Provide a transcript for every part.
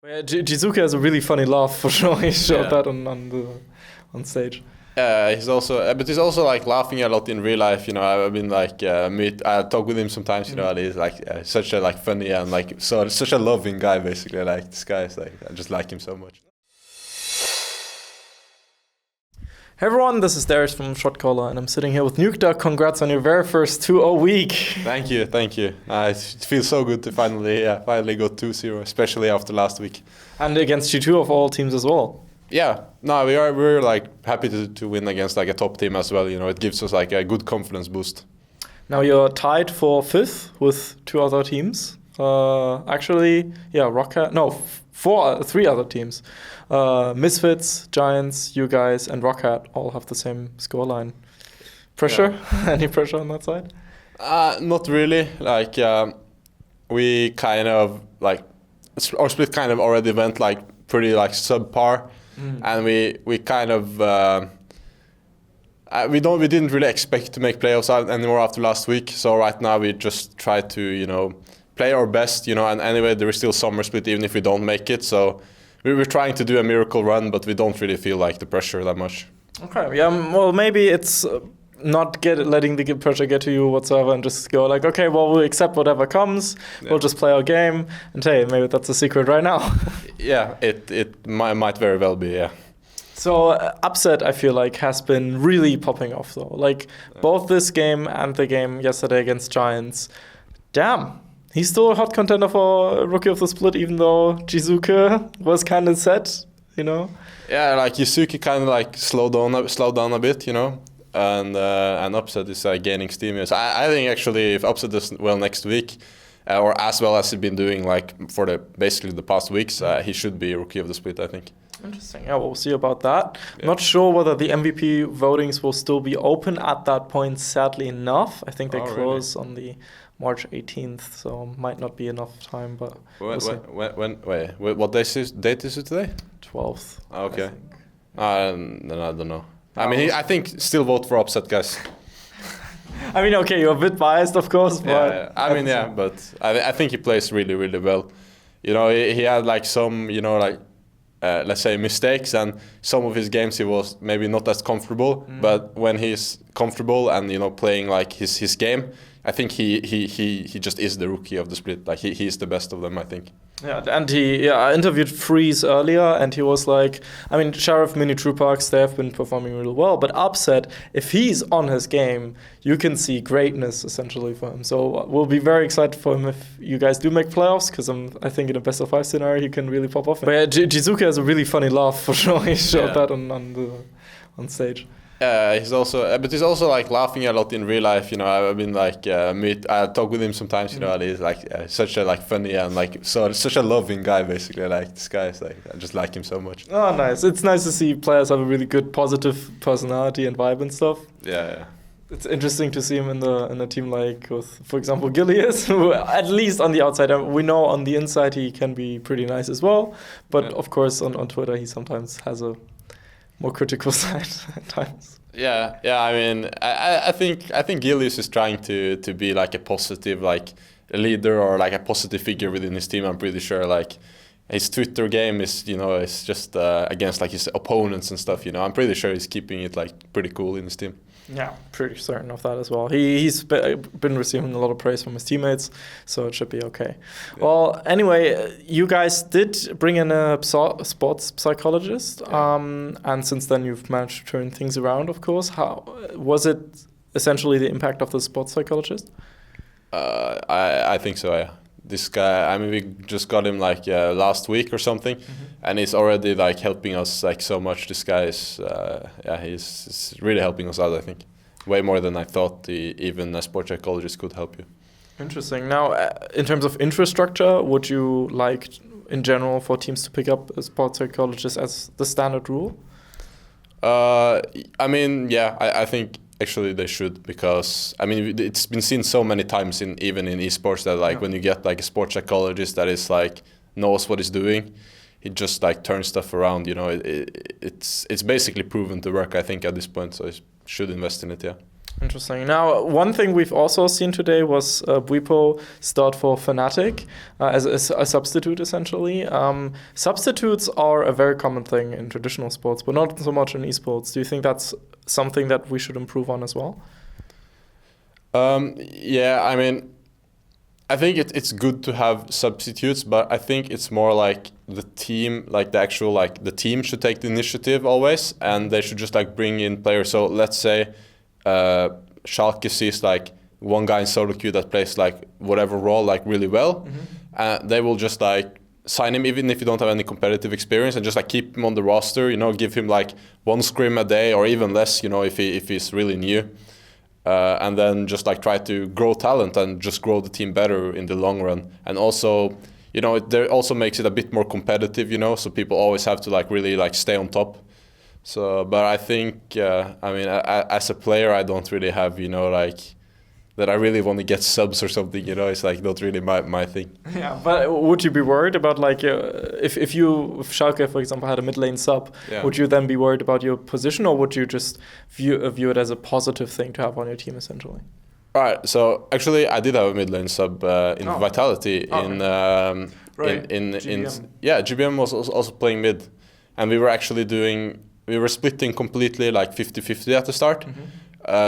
Yeah, Jizuka has a really funny laugh for sure. He showed Yeah. that on stage. He's also, but he's also like laughing a lot in real life. You know, I've been like I talk with him sometimes. You know, and he's like such a like funny and like such a loving guy. Basically, like this guy is like I just like him so much. Hey everyone, this is Darius from Shotcaller, and I'm sitting here with Nukeduck. Congrats on your very first 2-0 week. Thank you. It feels so good to finally go 2-0, especially after last week. And against G2 of all teams as well. Yeah, no, we're like happy to win against like a top team as well. You know, it gives us like a good confidence boost. Now you're tied for 5th with 2 other teams. Three other teams. Misfits, Giants, you guys, and Rockhat all have the same scoreline. Pressure? Yeah. Any pressure on that side? Not really. Like we kind of like our split kind of already went like pretty like subpar, and we kind of we didn't really expect to make playoffs anymore after last week. So right now we just try to play our best, and anyway there is still summer split even if we don't make it. So we're trying to do a miracle run, but we don't really feel like the pressure that much. Okay, yeah, well maybe it's not letting the pressure get to you whatsoever and just go like, okay, well we'll accept whatever comes, we'll just play our game, and hey, maybe that's the secret right now. Yeah, it might very well be, yeah. So Upset, I feel like, has been really popping off though. Like both this game and the game yesterday against Giants. Damn. He's still a hot contender for Rookie of the Split, even though Jizuka was kind of set, Yeah, like Yusuke kind of like slowed down a bit, and Upset is gaining steam. So I think actually if Upset does well next week, or as well as he's been doing like for basically the past weeks, he should be Rookie of the Split, I think. Interesting. Yeah, we'll see about that. Yeah. Not sure whether the MVP votings will still be open at that point, sadly enough. I think they close on the March 18th, so might not be enough time, but what date is it today? 12th. Okay. Then I don't know. I mean, I think still vote for Upset, guys. I mean, okay, you're a bit biased, of course, but... Yeah. I mean, yeah, but I think he plays really, really well. He had like some, let's say mistakes, and some of his games he was maybe not as comfortable, but when he's comfortable and playing like his game, I think he just is the Rookie of the Split. Like he's the best of them, I think. Yeah, and I interviewed Freeze earlier, and he was like, I mean, Sheriff, Mini True Parks, they have been performing really well, but Upset, if he's on his game, you can see greatness essentially for him. So we'll be very excited for him if you guys do make playoffs, because I think in a best of 5 scenario he can really pop off. But yeah, Jizuka has a really funny laugh for sure. He showed that on stage. He's also like laughing a lot in real life. I've been like I talk with him sometimes. And he's like such a like funny and like such a loving guy. Basically, like this guy is like I just like him so much. Oh, nice! It's nice to see players have a really good positive personality and vibe and stuff. Yeah. It's interesting to see him in a team like with, for example, Gilius, who at least on the outside, we know on the inside he can be pretty nice as well. But of course, on Twitter he sometimes has a more critical side at times. Yeah. I mean, I think Gilius is trying to be like a positive like leader or like a positive figure within his team. I'm pretty sure like his Twitter game is is just against like his opponents and stuff. I'm pretty sure he's keeping it like pretty cool in his team. Yeah, pretty certain of that as well. He's been receiving a lot of praise from his teammates, so it should be okay. Yeah. Well, anyway, you guys did bring in a sports psychologist, and since then you've managed to turn things around, of course. How was it essentially the impact of the sports psychologist? I think so, yeah. This guy, I mean, we just got him like last week or something, and he's already like helping us like so much. This guy is, he's really helping us out. I think way more than I thought. Even a sports psychologist could help you. Interesting. Now, in terms of infrastructure, would you like, in general, for teams to pick up a sports psychologist as the standard rule? I mean, yeah, I think. Actually, they should, because I mean it's been seen so many times even in esports that like when you get like a sports psychologist that is like knows what he's doing, he just like turns stuff around. It's basically proven to work. I think at this point, so you should invest in it. Yeah. Interesting. Now, one thing we've also seen today was Bwipo start for Fnatic as a substitute, essentially. Substitutes are a very common thing in traditional sports, but not so much in esports. Do you think that's something that we should improve on as well? Yeah, I mean, I think it's good to have substitutes, but I think it's more like the team, like the team should take the initiative always, and they should just like bring in players. So let's say Schalke sees like one guy in solo queue that plays like whatever role like really well, they will just like sign him even if you don't have any competitive experience, and just like keep him on the roster, you know, give him like one scrim a day or even less, you know, if he's really new. And then just like try to grow talent and just grow the team better in the long run. And also, you know, there also makes it a bit more competitive, you know, so people always have to like really like stay on top. So, but I think, I mean, as a player, I don't really have, you know, like that I really want to get subs or something, you know, it's like not really my thing. Yeah, but would you be worried about like, if Schalke, for example, had a mid lane sub, would you then be worried about your position, or would you just view it as a positive thing to have on your team, essentially? Right, so actually I did have a mid lane sub in Vitality in GBM. Yeah, GBM was also playing mid, and we were splitting completely like 50-50 at the start.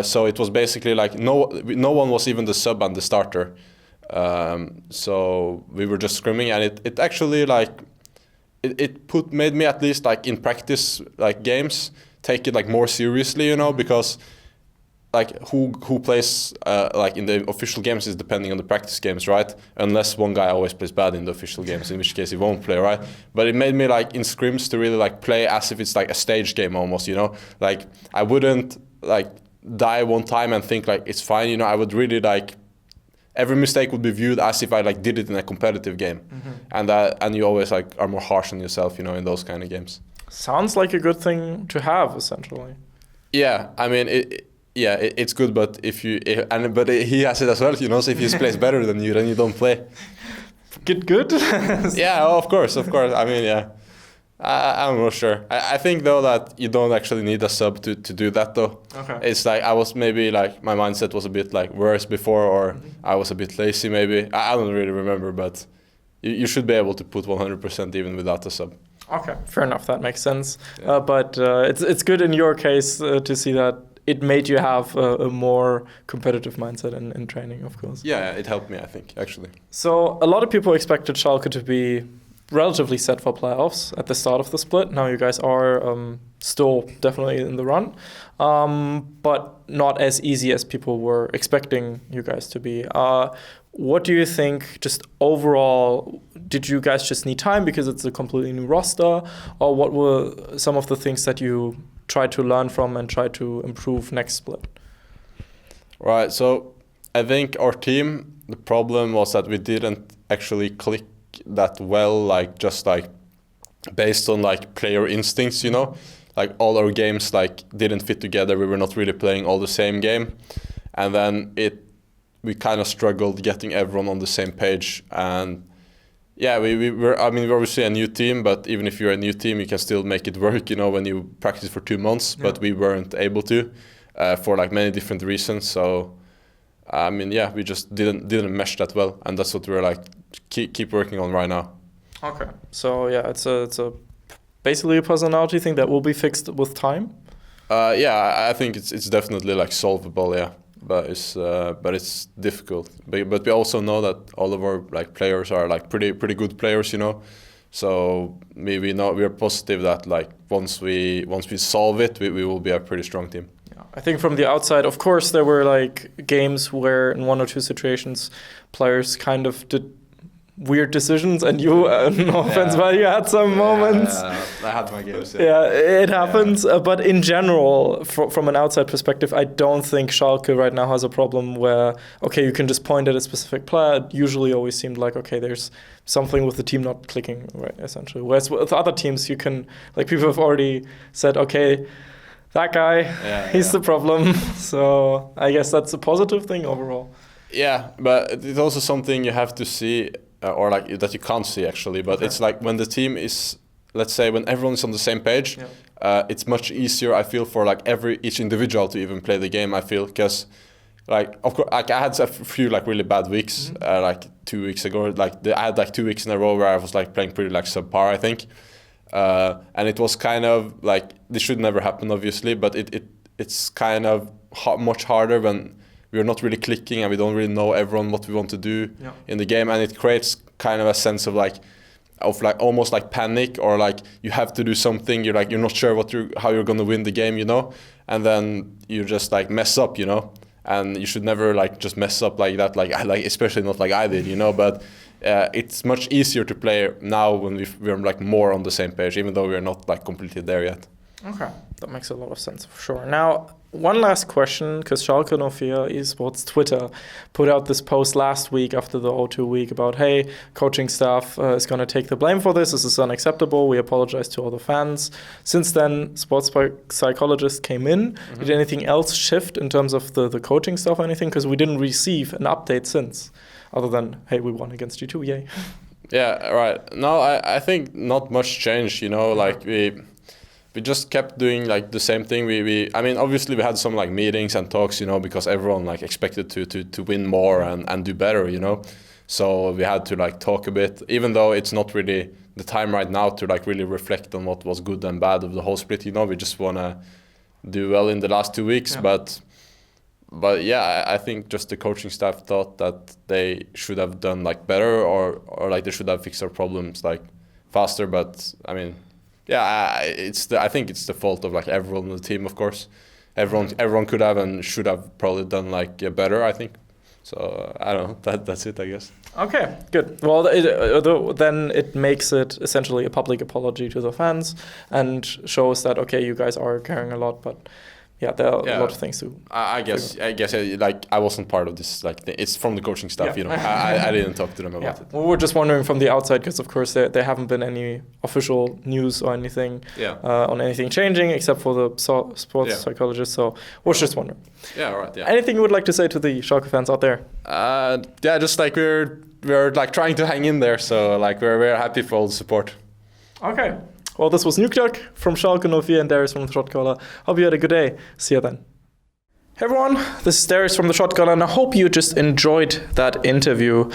So it was basically like no one was even the sub and the starter. So we were just scrimming, and it actually like it made me, at least like in practice like games, take it like more seriously, you know, because like who plays like in the official games is depending on the practice games, right? Unless one guy always plays bad in the official games, in which case he won't play, right? But it made me like in scrims to really like play as if it's like a stage game almost, you know? Like I wouldn't like die one time and think like it's fine, you know? I would really like every mistake would be viewed as if I like did it in a competitive game, and you always like are more harsh on yourself, you know, in those kind of games. Sounds like a good thing to have, essentially. Yeah, I mean it's good, but but he has it as well, you know. So if he plays better than you, then you don't play. Good. Yeah, of course. I mean, yeah, I'm not sure. I think though that you don't actually need a sub to do that though. Okay. It's like I was maybe like my mindset was a bit like worse before, or I was a bit lazy maybe. I don't really remember, but you should be able to put 100% even without a sub. Okay, fair enough. That makes sense. Yeah. But it's good in your case to see that it made you have a more competitive mindset in training, of course. Yeah, it helped me, I think, actually. So a lot of people expected Schalke to be relatively set for playoffs at the start of the split. Now you guys are still definitely in the run, but not as easy as people were expecting you guys to be. What do you think, just overall, did you guys just need time because it's a completely new roster, or what were some of the things that you tried to learn from and try to improve next split? Right, so I think our team, the problem was that we didn't actually click that well, like just like based on like player instincts, you know, like all our games like didn't fit together. We were not really playing all the same game, and then we kind of struggled getting everyone on the same page. And yeah, we're obviously a new team, but even if you're a new team, you can still make it work, you know, when you practice for 2 months. Yeah. But we weren't able to for like many different reasons. So I mean, yeah, we just didn't mesh that well, and that's what we're like keep working on right now. Okay. So yeah, it's a basically a personality thing that will be fixed with time. Yeah, I think it's definitely like solvable. Yeah, but it's difficult. But we also know that all of our like players are like pretty good players, you know. So we know, we are positive that like once we solve it, we will be a pretty strong team. I think from the outside, of course, there were like games where in 1 or 2 situations, players kind of did weird decisions, and you, no offense, but you had some moments. I had my games. Yeah, it happens. But in general, from an outside perspective, I don't think Schalke right now has a problem where, okay, you can just point at a specific player. It usually always seemed like, okay, there's something with the team not clicking, right, essentially. Whereas with other teams, you can, like, people have already said, okay, that guy, he's the problem. So I guess that's a positive thing overall. Yeah, but it's also something you have to see, or like that you can't see actually. But it's like when the team is let's say when everyone's on the same page, it's much easier, I feel, for like each individual to even play the game, I feel, because like, of course, like I had a few like really bad weeks, like 2 weeks ago. Like I had like 2 weeks in a row where I was like playing pretty like subpar, I think, and it was kind of like, this should never happen, obviously, but it's kind of much harder when we're not really clicking and we don't really know everyone what we want to do in the game, and it creates kind of a sense of like almost like panic, or like you have to do something. You're not sure how you're gonna win the game, you know, and then you just like mess up, you know. And you should never like just mess up like that, like especially not like I did, you know. But it's much easier to play now when we're like more on the same page, even though we're not like completely there yet. Okay, that makes a lot of sense for sure. Now, one last question, because Schalke 04 esports Twitter put out this post last week after the O2 week about, hey, coaching staff is going to take the blame for this. This is unacceptable. We apologize to all the fans. Since then, sports psychologist came in. Did anything else shift in terms of the coaching staff or anything? Because we didn't receive an update since, other than, hey, we won against G2, yay. Yeah, right. No, I think not much changed, you know, like we just kept doing like the same thing. I mean, obviously we had some like meetings and talks, you know, because everyone like expected to win more and do better, you know. So we had to like talk a bit, even though it's not really the time right now to like really reflect on what was good and bad of the whole split, you know. We just want to do well in the last 2 weeks, but yeah, I think just the coaching staff thought that they should have done like better, or like they should have fixed their problems like faster. But I mean, yeah, I think it's the fault of like everyone in the team, of course. Everyone could have and should have probably done like better, I think. So I don't know. That's it, I guess. Okay, good. Well, then it makes it essentially a public apology to the fans and shows that, okay, you guys are caring a lot, but yeah, there are a lot of things to. I guess like I wasn't part of this. Like it's from the coaching staff, you know. I didn't talk to them about it. Well, we're just wondering from the outside, because of course there haven't been any official news or anything on anything changing except for the sports psychologist. So we're just wondering. Yeah, right. Yeah. Anything you would like to say to the Schalke fans out there? Just like we're like trying to hang in there. So like we're happy for all the support. Okay. Well, this was Nukeduck from Schalke 04 and Darius from the Shotcaller. Hope you had a good day. See you then. Hey everyone, this is Darius from the Shotcaller, and I hope you just enjoyed that interview.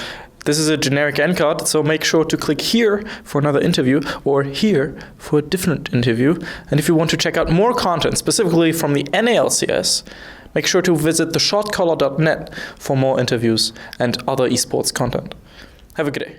This is a generic end card, so make sure to click here for another interview or here for a different interview. And if you want to check out more content, specifically from the NALCS, make sure to visit theshotcaller.net for more interviews and other esports content. Have a good day.